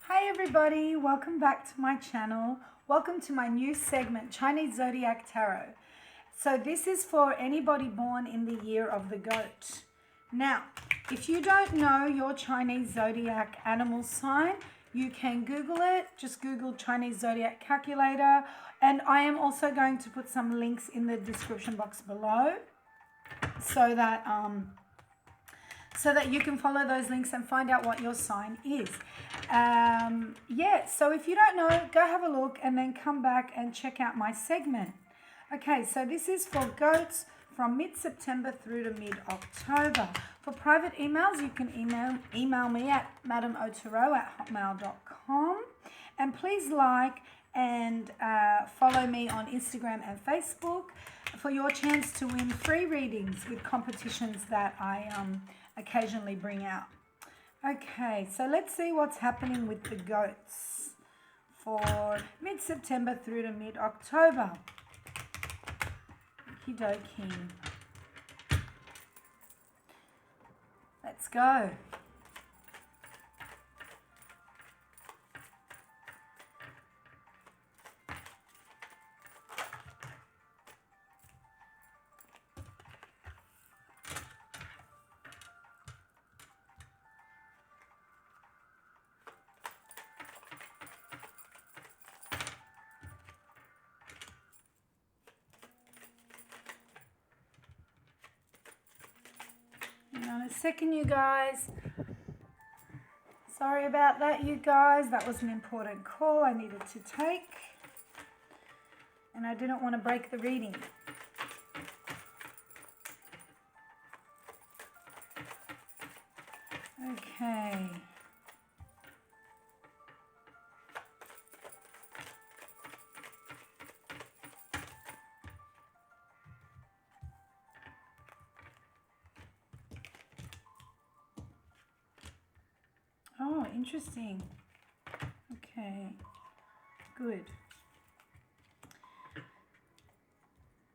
Hi everybody, welcome back to my channel. Welcome to my new segment, Chinese Zodiac Tarot. So this is for anybody born in the year of the goat. Now, if you don't know your Chinese Zodiac animal sign, you can Google it. Just Google Chinese Zodiac Calculator. And I am also going to put some links in the description box below so that you can follow those links and find out what your sign is. So if you don't know, go have a look and then come back and check out my segment. Okay, so this is for goats from mid-September through to mid-October. For private emails, you can email me at madameotero@hotmail.com. And please like and follow me on Instagram and Facebook for your chance to win free readings with competitions that I occasionally bring out. Okay, so let's see what's happening with the goats for mid-September through to mid-October. Okie dokie. Let's go. Hang on a second, you guys. Sorry about that, you guys. That was an important call I needed to take. And I didn't want to break the reading. Okay. Oh, interesting. Okay, good.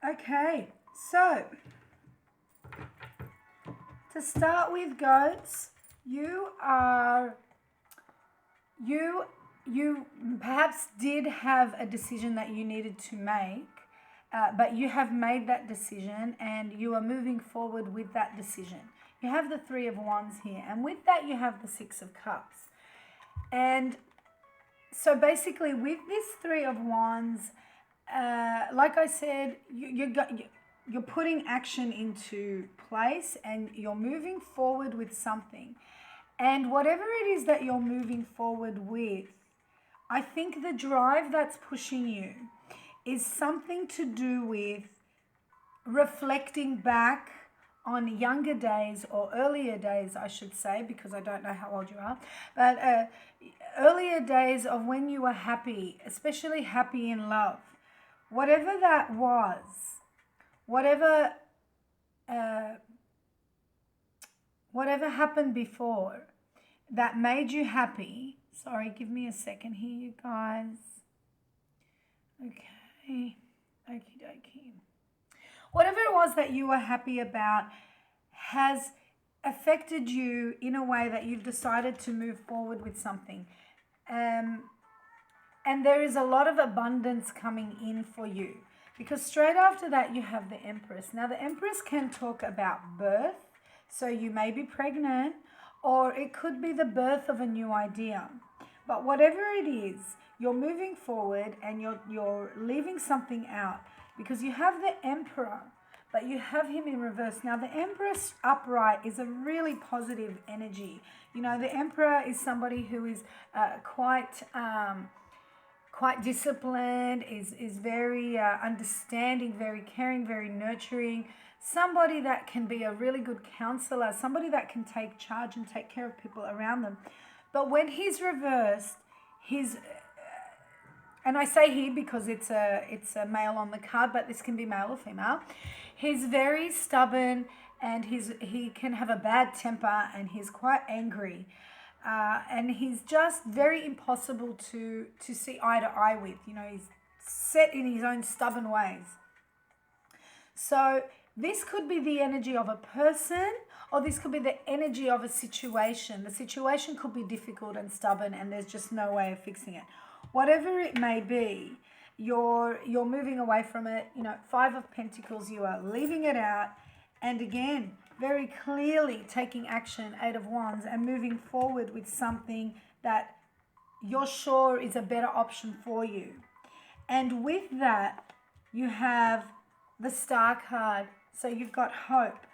Okay, so to start with, goats, you perhaps did have a decision that you needed to make, but you have made that decision and you are moving forward with that decision. You have the Three of Wands here, and with that you have the Six of Cups. And so basically with this Three of Wands, like I said, you're putting action into place and you're moving forward with something. And whatever it is that you're moving forward with, I think the drive that's pushing you is something to do with reflecting back on younger days, or earlier days, I should say, because I don't know how old you are, but earlier days of when you were happy, especially happy in love. Whatever that was, whatever happened before that made you happy. Sorry, give me a second here, you guys. Okay, okie dokie. Whatever it was that you were happy about has affected you in a way that you've decided to move forward with something. And there is a lot of abundance coming in for you, because straight after that you have the Empress. Now the Empress can talk about birth, so you may be pregnant, or it could be the birth of a new idea. But whatever it is, you're moving forward and you're leaving something out, because you have the Emperor, but you have him in reverse. Now, the Empress upright is a really positive energy. You know, the Emperor is somebody who is quite disciplined, is very understanding, very caring, very nurturing. Somebody that can be a really good counselor, somebody that can take charge and take care of people around them. But when he's reversed, and I say he because it's a male on the card, but this can be male or female. He's very stubborn, and he can have a bad temper, and he's quite angry, and he's just very impossible to see eye to eye with. You know, he's set in his own stubborn ways. So this could be the energy of a person, or this could be the energy of a situation. The situation could be difficult and stubborn and there's just no way of fixing it. Whatever it may be, you're moving away from it. You know, Five of Pentacles, you are leaving it out. And again, very clearly taking action, Eight of Wands, and moving forward with something that you're sure is a better option for you. And with that, you have the Star card. So you've got hope.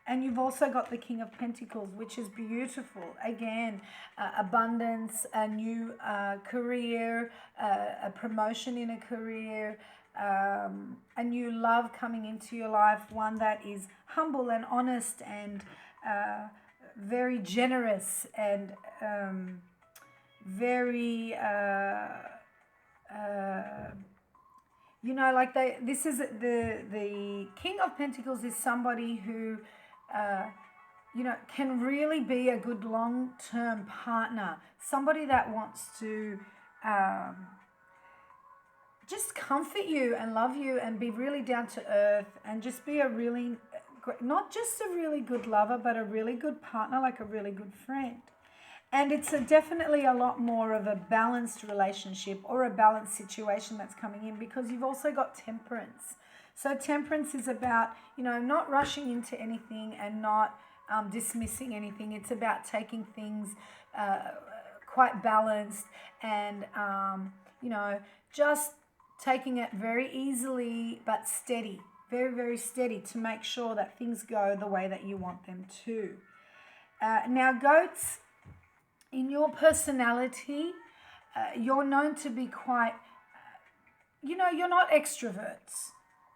And you've also got the King of Pentacles, which is beautiful. Again, abundance, a new career, a promotion in a career, a new love coming into your life, one that is humble and honest and very generous and very, you know, like this is the King of Pentacles is somebody who, you know, can really be a good long-term partner, somebody that wants to just comfort you and love you and be really down to earth and just be a really, not just a really good lover, but a really good partner, like a really good friend. And it's definitely a lot more of a balanced relationship or a balanced situation that's coming in, because you've also got Temperance. So Temperance is about, you know, not rushing into anything and not dismissing anything. It's about taking things quite balanced and, you know, just taking it very easily but steady, very, very steady, to make sure that things go the way that you want them to. Now, goats, in your personality, you're known to be quite, you know, you're not extroverts,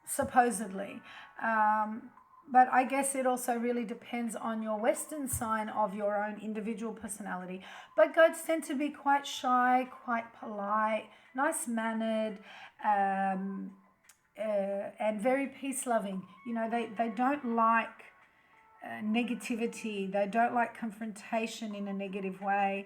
supposedly. But I guess it also really depends on your Western sign of your own individual personality. But goats tend to be quite shy, quite polite, nice-mannered, and very peace-loving. You know, they don't like negativity. They don't like confrontation in a negative way.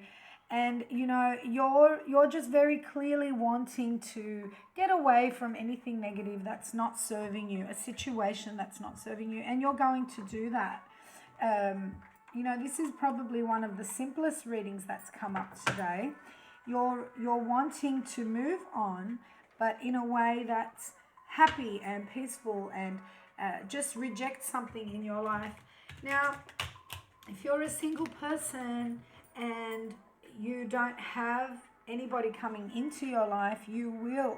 And, you know, you're just very clearly wanting to get away from anything negative that's not serving you, a situation that's not serving you, and you're going to do that. You know, this is probably one of the simplest readings that's come up today. You're wanting to move on, but in a way that's happy and peaceful, and just reject something in your life. Now, if you're a single person and you don't have anybody coming into your life, you will.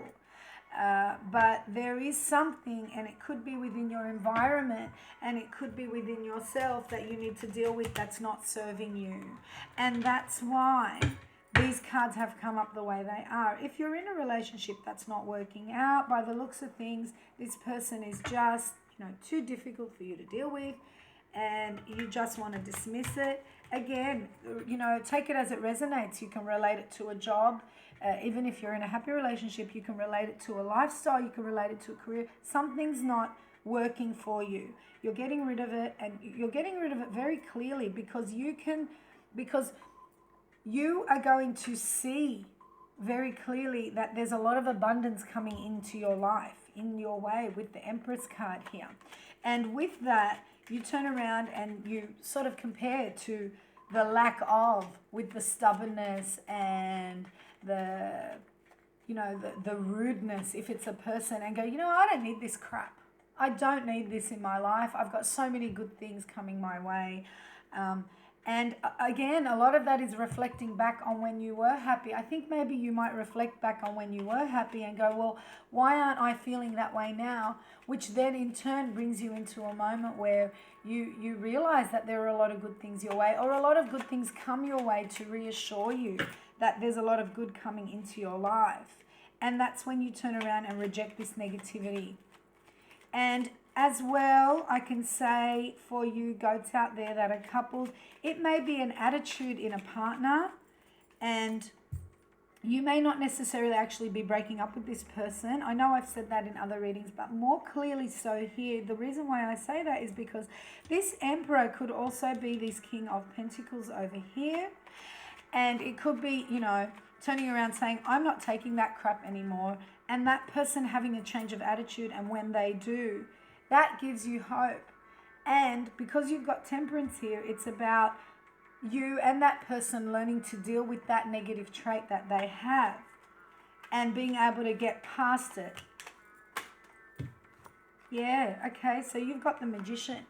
But there is something, and it could be within your environment and it could be within yourself, that you need to deal with that's not serving you. And that's why these cards have come up the way they are. If you're in a relationship that's not working out, by the looks of things, this person is just, you know, too difficult for you to deal with, and you just want to dismiss it. Again, you know, take it as it resonates. You can relate it to a job. Even if you're in a happy relationship, you can relate it to a lifestyle. You can relate it to a career. Something's not working for you. You're getting rid of it, and you're getting rid of it very clearly, because you are going to see very clearly that there's a lot of abundance coming into your life, in your way, with the Empress card here. And with that, you turn around and you sort of compare to the lack of, with the stubbornness and the, you know, the rudeness, if it's a person, and go, you know, I don't need this crap. I don't need this in my life. I've got so many good things coming my way. And again, a lot of that is reflecting back on when you were happy. I think maybe you might reflect back on when you were happy and go, well, why aren't I feeling that way now? Which then in turn brings you into a moment where you realize that there are a lot of good things your way, or a lot of good things come your way to reassure you that there's a lot of good coming into your life. And that's when you turn around and reject this negativity. And as well, I can say for you goats out there that are coupled, it may be an attitude in a partner, and you may not necessarily actually be breaking up with this person. I know I've said that in other readings, but more clearly so here. The reason why I say that is because this Emperor could also be this King of Pentacles over here. And it could be, you know, turning around saying, I'm not taking that crap anymore. And that person having a change of attitude, and when they do, that gives you hope. And because you've got Temperance here, it's about you and that person learning to deal with that negative trait that they have and being able to get past it. Yeah, okay, so you've got the Magician.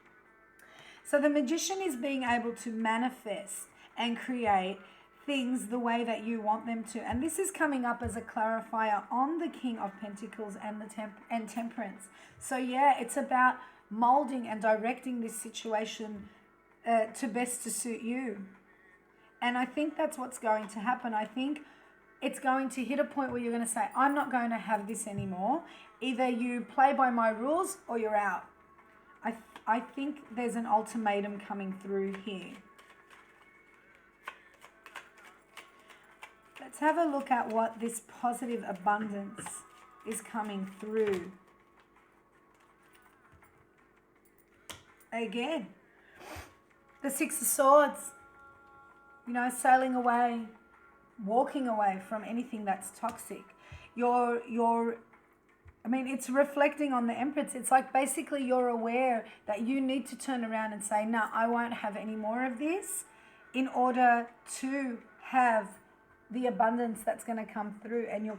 So the Magician is being able to manifest and create things the way that you want them to. And this is coming up as a clarifier on the King of Pentacles and the Temperance. So yeah, it's about molding and directing this situation to best to suit you. And I think that's what's going to happen. I think it's going to hit a point where you're going to say, I'm not going to have this anymore. Either you play by my rules or you're out. I think there's an ultimatum coming through here. Let's have a look at what this positive abundance is coming through. Again, the Six of Swords, you know, sailing away, walking away from anything that's toxic. It's reflecting on the Empress. It's like basically you're aware that you need to turn around and say, no, I won't have any more of this in order to have the abundance that's going to come through. And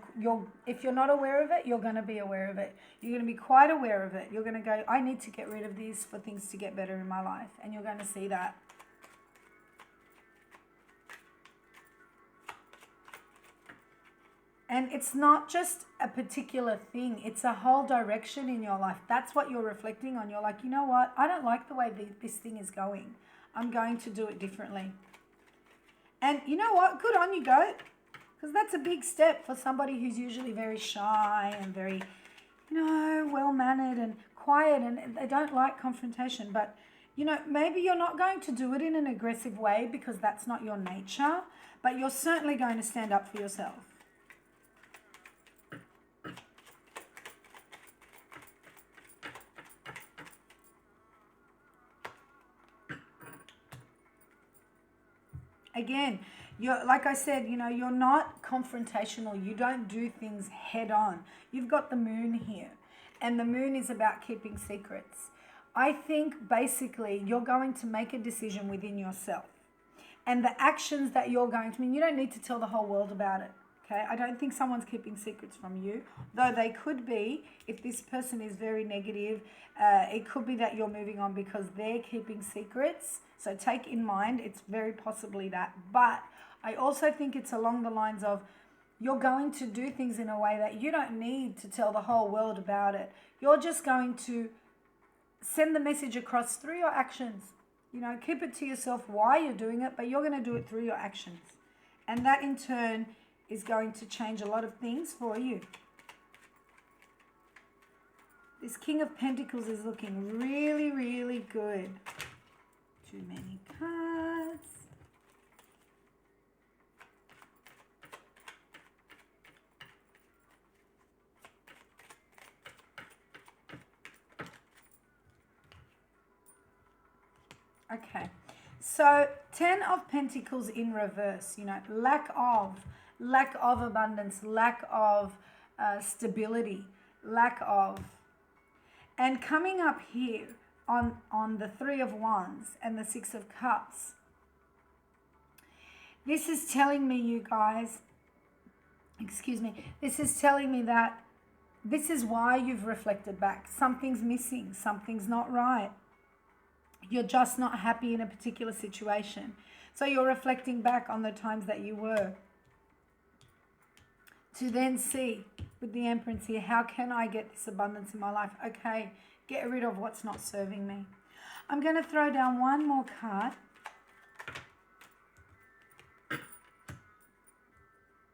if you're not aware of it, you're going to be aware of it. You're going to be quite aware of it. You're going to go, I need to get rid of this for things to get better in my life. And you're going to see that. And it's not just a particular thing. It's a whole direction in your life. That's what you're reflecting on. You're like, you know what? I don't like the way this thing is going. I'm going to do it differently. And you know what? Good on you, Goat. Because that's a big step for somebody who's usually very shy and very, well-mannered and quiet. And they don't like confrontation. But, maybe you're not going to do it in an aggressive way because that's not your nature. But you're certainly going to stand up for yourself. Again, like I said, you're not confrontational. You don't do things head on. You've got the Moon here, and the Moon is about keeping secrets. I think basically you're going to make a decision within yourself, and the actions that you're going to, you don't need to tell the whole world about it. Okay, I don't think someone's keeping secrets from you, though they could be. If this person is very negative, it could be that you're moving on because they're keeping secrets. So take in mind, it's very possibly that. But I also think it's along the lines of you're going to do things in a way that you don't need to tell the whole world about it. You're just going to send the message across through your actions. Keep it to yourself why you're doing it, but you're going to do it through your actions. And that in turn is going to change a lot of things for you. This King of Pentacles is looking really, really good. Too many cards. Okay, so 10 of Pentacles in reverse, lack of abundance, lack of stability, lack of. And coming up here on the Three of Wands and the Six of Cups, this is telling me, you guys, this is telling me that this is why you've reflected back. Something's missing, something's not right. You're just not happy in a particular situation. So you're reflecting back on the times that you were. To then see, with the Empress here, how can I get this abundance in my life? Okay, get rid of what's not serving me. I'm going to throw down one more card.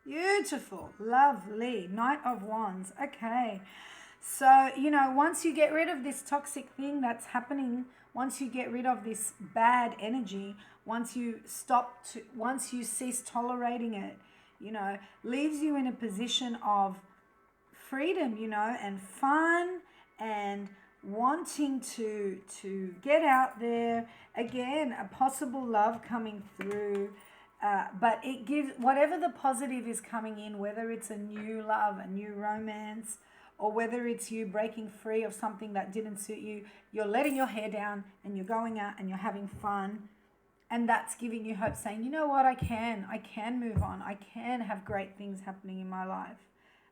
Beautiful, lovely, Knight of Wands. Okay, so, once you get rid of this toxic thing that's happening, once you get rid of this bad energy, once you cease tolerating it, leaves you in a position of freedom, and fun and wanting to get out there. Again, a possible love coming through, but it gives, whatever the positive is coming in, whether it's a new love, a new romance, or whether it's you breaking free of something that didn't suit you, you're letting your hair down and you're going out and you're having fun. And that's giving you hope, saying, you know what, I can move on. I can have great things happening in my life.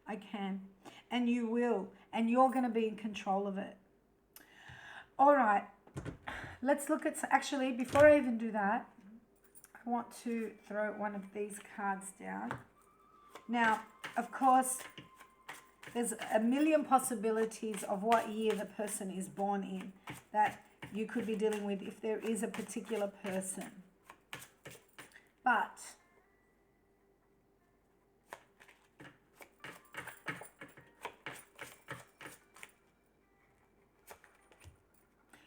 I can. And you will. And you're going to be in control of it. All right. Let's look at, actually, before I even do that, I want to throw one of these cards down. Now, of course, there's a million possibilities of what year the person is born in that you could be dealing with if there is a particular person. But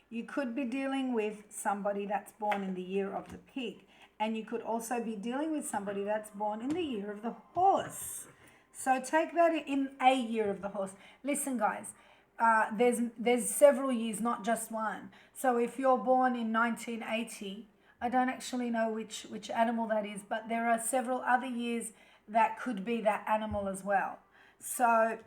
you could be dealing with somebody that's born in the year of the pig. And you could also be dealing with somebody that's born in the year of the horse. So take that in a year of the horse. Listen, guys, there's several years, not just one. So if you're born in 1980, I don't actually know which animal that is, but there are several other years that could be that animal as well. So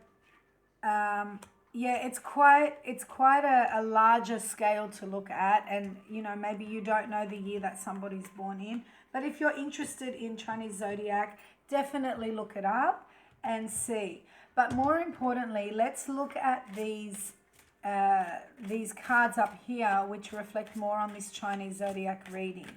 yeah, it's quite a larger scale to look at, and maybe you don't know the year that somebody's born in, but if you're interested in Chinese zodiac, definitely look it up and see. But more importantly, let's look at these cards up here, which reflect more on this Chinese zodiac reading.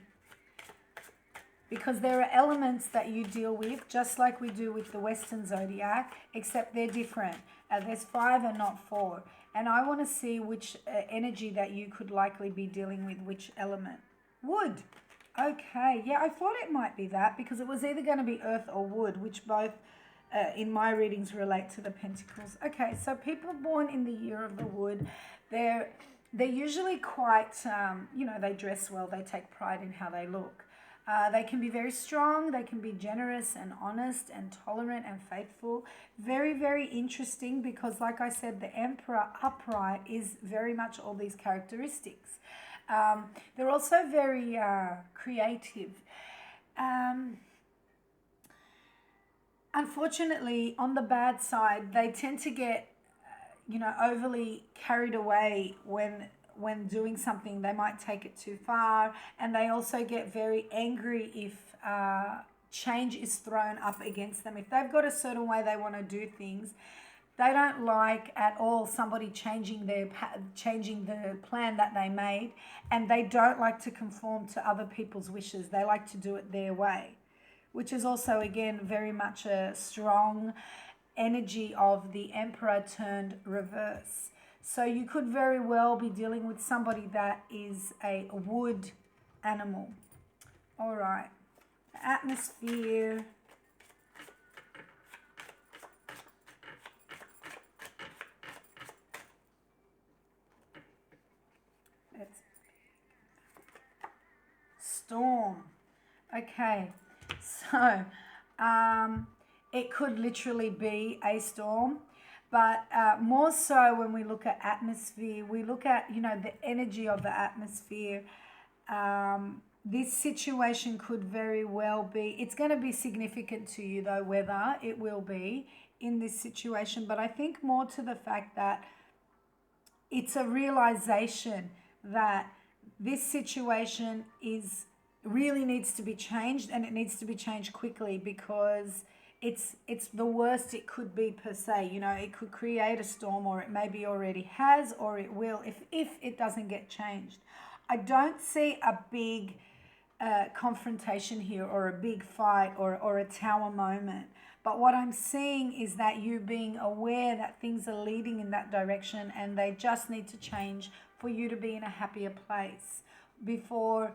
Because there are elements that you deal with, just like we do with the Western zodiac, except they're different. There's 5 and not 4. And I want to see which energy that you could likely be dealing with, which element. Wood. Okay, yeah, I thought it might be that, because it was either going to be earth or wood, which both in my readings relate to the pentacles. Okay, so people born in the year of the wood, they're usually quite, they dress well, they take pride in how they look. They can be very strong, they can be generous and honest and tolerant and faithful. Very, very interesting, because like I said, the Emperor upright is very much all these characteristics. They're also very creative. Unfortunately, on the bad side, they tend to get, overly carried away when doing something. They might take it too far, and they also get very angry if change is thrown up against them. If they've got a certain way they want to do things, they don't like at all somebody changing the plan that they made, and they don't like to conform to other people's wishes. They like to do it their way, which is also, again, very much a strong energy of the Emperor turned reverse. So you could very well be dealing with somebody that is a wood animal. All right. The atmosphere. Storm. Okay. So it could literally be a storm. But more so when we look at atmosphere, we look at, the energy of the atmosphere. This situation could very well be, it's going to be significant to you though, whether it will be in this situation. But I think more to the fact that it's a realization that this situation really needs to be changed, and it needs to be changed quickly, because it's the worst it could be per se. It could create a storm, or it maybe already has, or it will if it doesn't get changed. I don't see a big confrontation here, or a big fight, or a tower moment. But what I'm seeing is that you being aware that things are leading in that direction, and they just need to change for you to be in a happier place before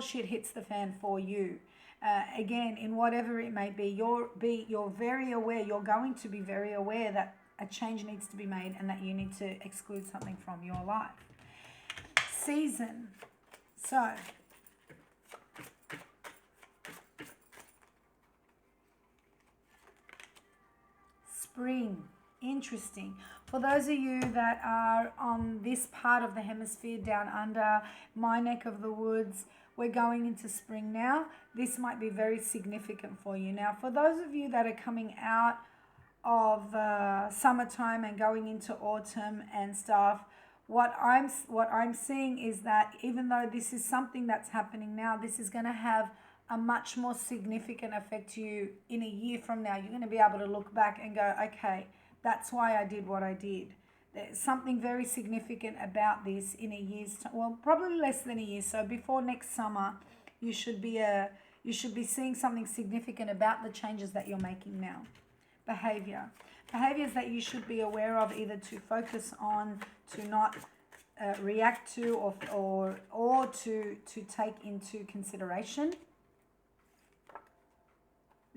shit hits the fan for you. Again, in whatever it may be, you're very aware. You're going to be very aware that a change needs to be made, and that you need to exclude something from your life. Season. So spring. Interesting. For those of you that are on this part of the hemisphere down under, my neck of the woods, we're going into spring now. This might be very significant for you. Now, for those of you that are coming out summertime and going into autumn and stuff, what I'm seeing is that even though this is something that's happening now, this is going to have a much more significant effect to you in a year from now. You're going to be able to look back and go, okay, that's why I did what I did. There's something very significant about this in a year's time. Well, probably less than a year. So before next summer, you should be seeing something significant about the changes that you're making now. Behaviors that you should be aware of, either to focus on, to not react to, or to take into consideration.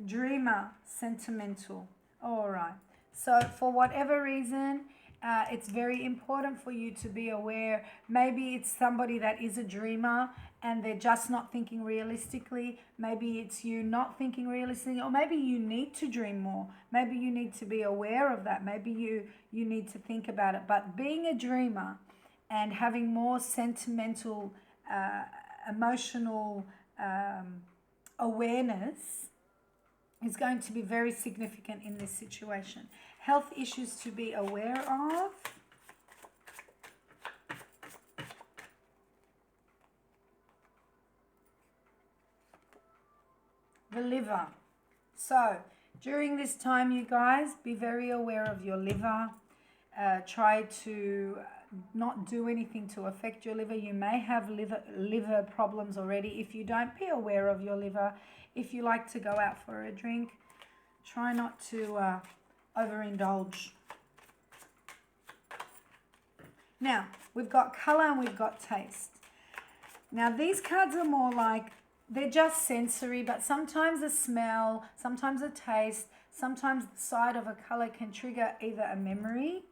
Dreamer, sentimental. All right. So for whatever reason, it's very important for you to be aware. Maybe it's somebody that is a dreamer and they're just not thinking realistically. Maybe it's you not thinking realistically, or maybe you need to dream more. Maybe you need to be aware of that. Maybe you need to think about it. But being a dreamer and having more sentimental, emotional awareness is going to be very significant in this situation. Health issues to be aware of. The liver. So during this time, you guys, be very aware of your liver. Try to not do anything to affect your liver. You may have liver problems already. If you don't, be aware of your liver. If you like to go out for a drink, try not to overindulge. Now, we've got color and we've got taste. Now, these cards are more like, they're just sensory, but sometimes a smell, sometimes a taste, sometimes the sight of a color can trigger either a memory,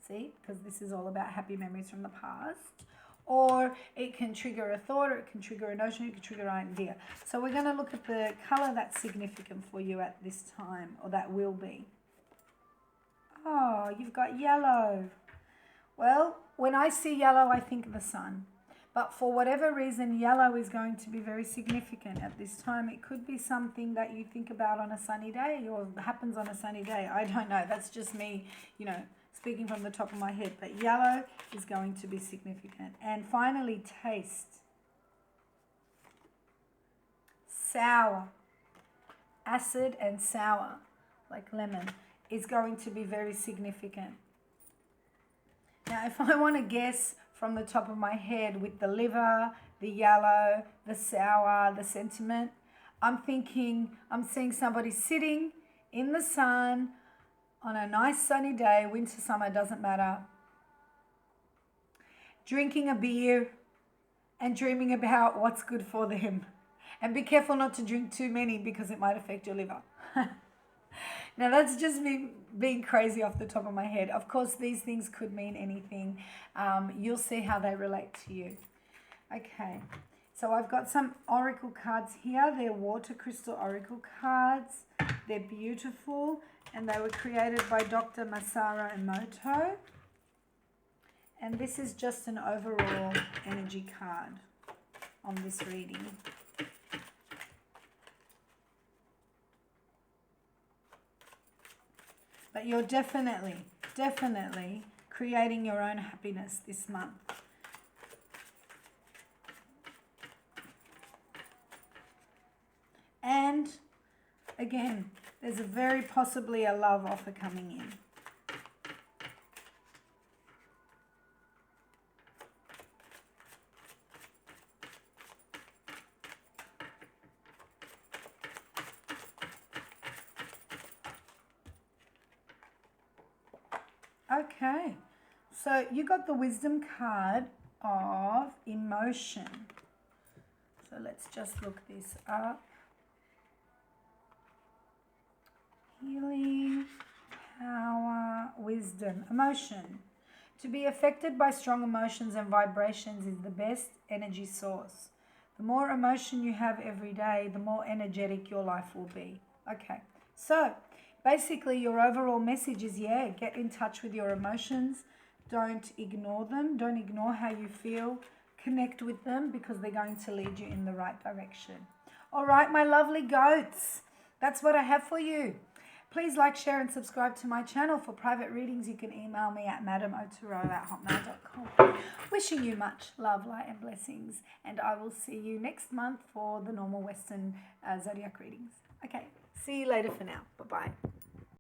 see, because this is all about happy memories from the past, or it can trigger a thought, or it can trigger a notion, it can trigger an idea. So we're going to look at the color that's significant for you at this time, or that will be. Oh, you've got yellow. Well, when I see yellow, I think of the sun. But for whatever reason, yellow is going to be very significant at this time. It could be something that you think about on a sunny day, or happens on a sunny day. I don't know. That's just me, speaking from the top of my head. But yellow is going to be significant. And finally, taste. Sour. Acid and sour, like lemon, is going to be very significant. Now, if I want to guess from the top of my head with the liver, the yellow, the sour, the sentiment, I'm seeing somebody sitting in the sun on a nice sunny day, winter, summer, doesn't matter, drinking a beer and dreaming about what's good for them. And be careful not to drink too many because it might affect your liver. Now, that's just me being crazy off the top of my head. Of course, these things could mean anything. You'll see how they relate to you. Okay, so I've got some oracle cards here. They're water crystal oracle cards. They're beautiful, and they were created by Dr. Masaru Emoto. And this is just an overall energy card on this reading. But you're definitely creating your own happiness this month. And again, there's very possibly a love offer coming in. Okay, so you got the wisdom card of emotion. So let's just look this up. Healing, power, wisdom, emotion. To be affected by strong emotions and vibrations is the best energy source. The more emotion you have every day, the more energetic your life will be. Okay, so basically, your overall message is, get in touch with your emotions. Don't ignore them. Don't ignore how you feel. Connect with them because they're going to lead you in the right direction. All right, my lovely goats. That's what I have for you. Please like, share, and subscribe to my channel. For private readings, you can email me at madamotero@hotmail.com. Wishing you much love, light, and blessings. And I will see you next month for the normal Western zodiac readings. Okay, see you later for now. Bye-bye.